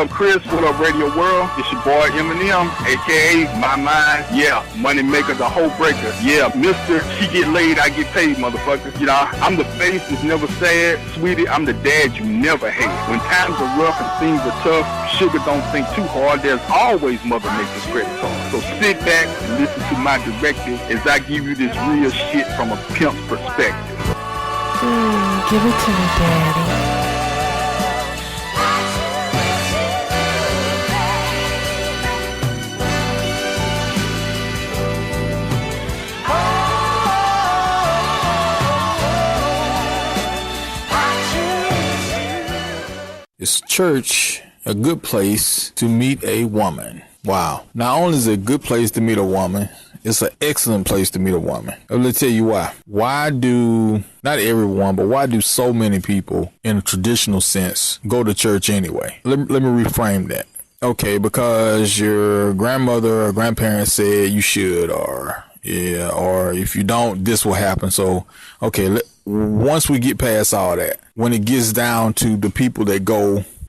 up, Chris? What up, Radio World? It's your boy Eminem, a.k.a. My Mind. Yeah, money maker, the whole breaker. Yeah, Mr. She get laid, I get paid, motherfucker. You know, I'm the face that's never sad. Sweetie, I'm the dad you never hate. When times are rough and things are tough, sugar don't think too hard. There's always Mother Nature's credit card. So sit back and listen to my directive as I give you this real shit from a pimp's perspective. Give it to me, Daddy. Is church a good place to meet a woman? Wow. Not only is it a good place to meet a woman, it's an excellent place to meet a woman. Let me tell you why. Why do, not everyone, but why do so many people in a traditional sense go to church anyway? Let me reframe that. Okay, because your grandmother or grandparents said you should, or if you don't, this will happen. So, okay, once we get past all that, when it gets down to the people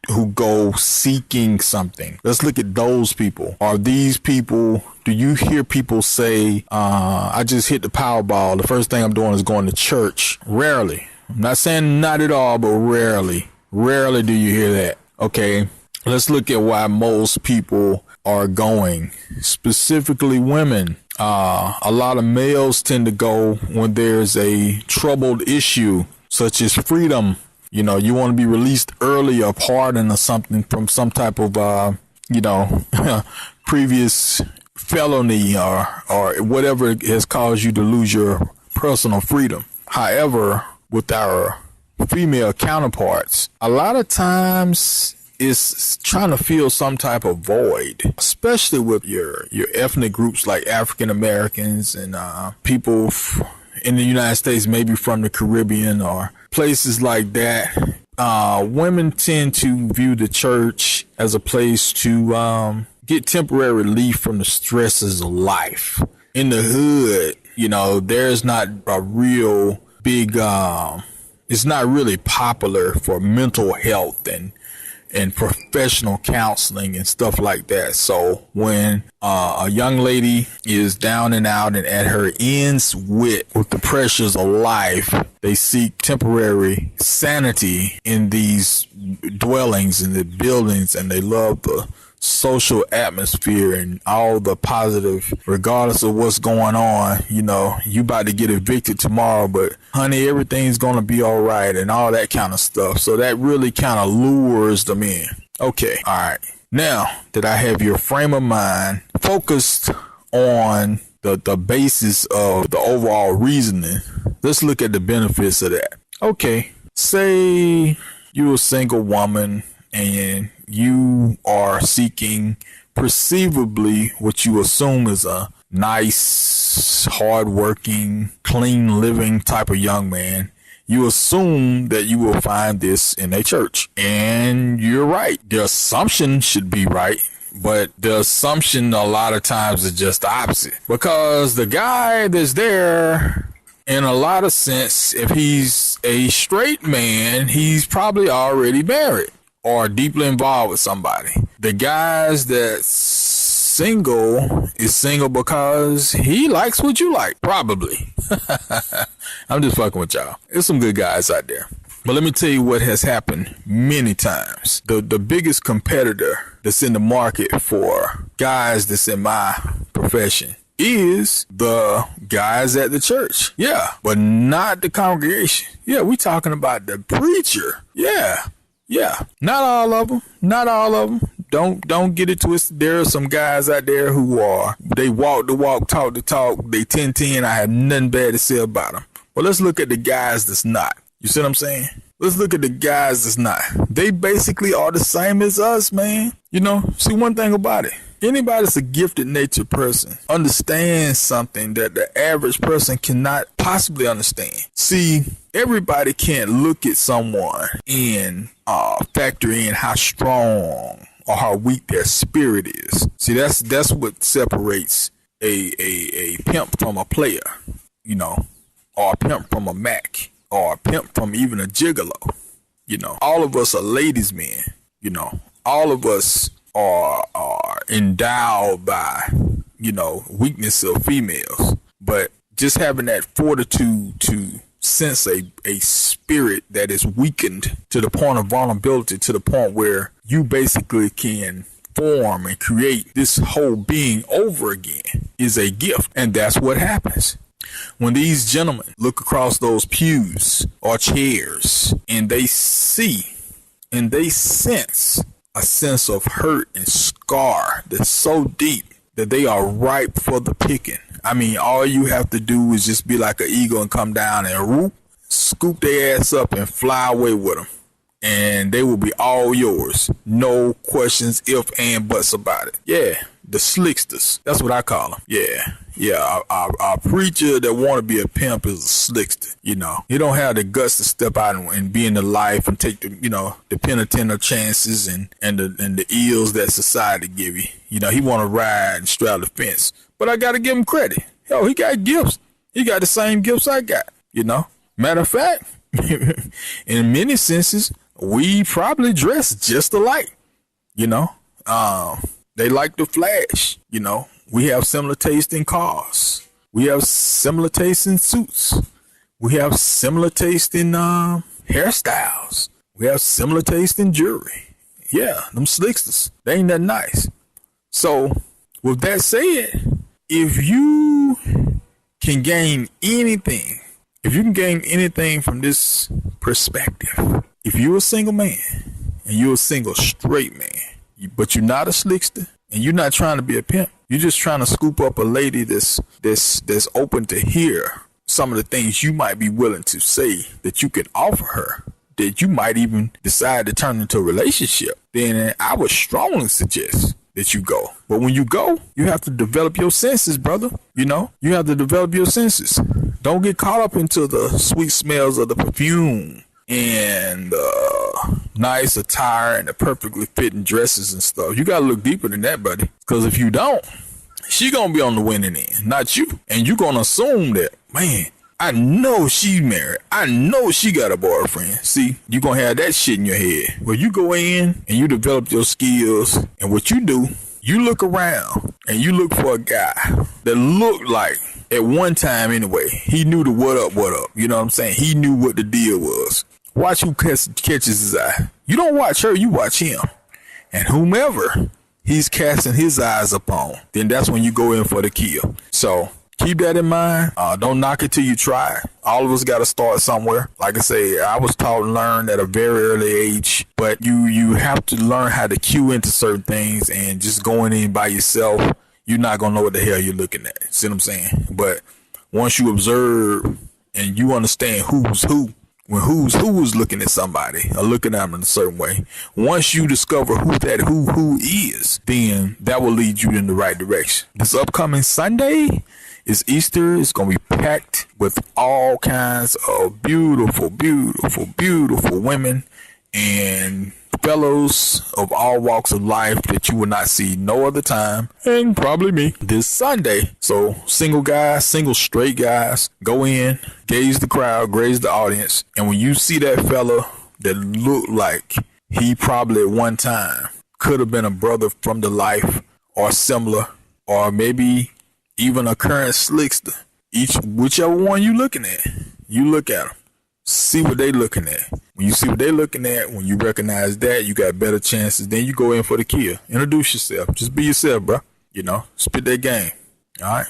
who go seeking something, let's look at those people. Are these people, do you hear people say, I just hit the Powerball, the first thing I'm doing is going to church? Rarely. I'm not saying not at all, but rarely do you hear that. Okay, let's look at why most people are going, specifically women. A lot of males tend to go when there's a troubled issue, such as freedom. You know, you want to be released early or pardoned or something from some type of, previous felony or whatever has caused you to lose your personal freedom. However, with our female counterparts, a lot of times it's trying to fill some type of void, especially with your ethnic groups like African Americans and people in the United States, maybe from the Caribbean or places like that. Women tend to view the church as a place to get temporary relief from the stresses of life. In the hood, you know, there's not a real big, it's not really popular for mental health and professional counseling and stuff like that. So when a young lady is down and out and at her ends with the pressures of life, they seek temporary sanity in these dwellings and the buildings, and they love the social atmosphere and all the positive, regardless of what's going on. You know, you about to get evicted tomorrow, but honey, everything's going to be all right and all that kind of stuff. So that really kind of lures them in. Okay. All right. Now that I have your frame of mind focused on the basis of the overall reasoning, let's look at the benefits of that. Okay. Say you're a single woman and you are seeking perceivably what you assume is a nice, hardworking, clean living type of young man. You assume that you will find this in a church. And you're right. The assumption should be right. But the assumption a lot of times is just the opposite. Because the guy that's there, in a lot of sense, if he's a straight man, he's probably already married or deeply involved with somebody. The guys that's single is single because he likes what you like, probably. I'm just fucking with y'all. There's some good guys out there. But let me tell you what has happened many times. The biggest competitor that's in the market for guys that's in my profession is the guys at the church. Yeah, but not the congregation. Yeah, we talking about the preacher. Yeah. Not all of them. Don't get it twisted. There are some guys out there who they walk the walk, talk the talk, they 10-10. I have nothing bad to say about them. But let's look at the guys that's not. You see what I'm saying? Let's look at the guys that's not. They basically are the same as us, man. You know, see one thing about it. Anybody that's a gifted nature person understands something that the average person cannot possibly understand. See, everybody can't look at someone and factor in how strong or how weak their spirit is. See, that's what separates a pimp from a player, you know, or a pimp from a Mac, or a pimp from even a gigolo. You know, all of us are ladies men. You know, all of us are endowed by, weakness of females, but just having that fortitude to sense a spirit that is weakened to the point of vulnerability, to the point where you basically can form and create this whole being over again, is a gift. And that's what happens when these gentlemen look across those pews or chairs and they see and they sense a sense of hurt and scar that's so deep that they are ripe for the picking. I mean, all you have to do is just be like an eagle and come down and whoop, scoop their ass up and fly away with them. And they will be all yours. No questions, if and buts about it. Yeah, the slicksters. That's what I call them. Yeah. Our preacher that want to be a pimp is a slickster. He don't have the guts to step out and be in the life and take the penitent chances and the ills that society give you. He want to ride and straddle the fence. But I got to give him credit. Hell, he got gifts. He got the same gifts I got. Matter of fact, in many senses, we probably dress just alike. They like to flash. We have similar taste in cars. We have similar taste in suits. We have similar taste in hairstyles. We have similar taste in jewelry. Yeah, them slicksters. They ain't that nice. So, with that said, if you can gain anything, from this perspective, if you're a single man and you're a single straight man, but you're not a slickster and you're not trying to be a pimp, you're just trying to scoop up a lady that's open to hear some of the things you might be willing to say that you can offer her, that you might even decide to turn into a relationship, then I would strongly suggest that you go. But when you go, you have to develop your senses, brother. You have to develop your senses. Don't get caught up into the sweet smells of the perfume and nice attire and the perfectly fitting dresses and stuff. You gotta look deeper than that, buddy. Because if you don't, she gonna be on the winning end, not you. And you gonna assume that, man, I know she married. I know she got a boyfriend. See, you gonna have that shit in your head. Well, you go in and you develop your skills, and what you do, you look around and you look for a guy that looked like, at one time anyway, he knew the what up. You know what I'm saying? He knew what the deal was. Watch who catches his eye. You don't watch her, you watch him. And whomever he's casting his eyes upon, then that's when you go in for the kill. So keep that in mind. Don't knock it till you try. All of us got to start somewhere. Like I say, I was taught and learned at a very early age, but you have to learn how to cue into certain things, and just going in by yourself, you're not going to know what the hell you're looking at. See what I'm saying? But once you observe and you understand who's who, when who's looking at somebody or looking at them in a certain way, once you discover who is, then that will lead you in the right direction. This upcoming Sunday is Easter. It's going to be packed with all kinds of beautiful women and fellows of all walks of life that you will not see no other time, and probably me, this Sunday. So single guys, single straight guys, go in, gaze the crowd, gaze the audience, and when you see that fella that looked like he probably at one time could have been a brother from the life or similar, or maybe even a current slickster, whichever one you looking at, you look at them. See what they looking at. When you see what they looking at, when you recognize that, you got better chances. Then you go in for the kill. Introduce yourself. Just be yourself, bro. Spit that game. All right.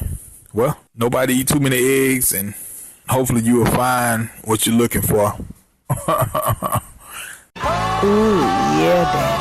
Well, nobody eat too many eggs, and hopefully you will find what you're looking for. Ooh, yeah, Daddy.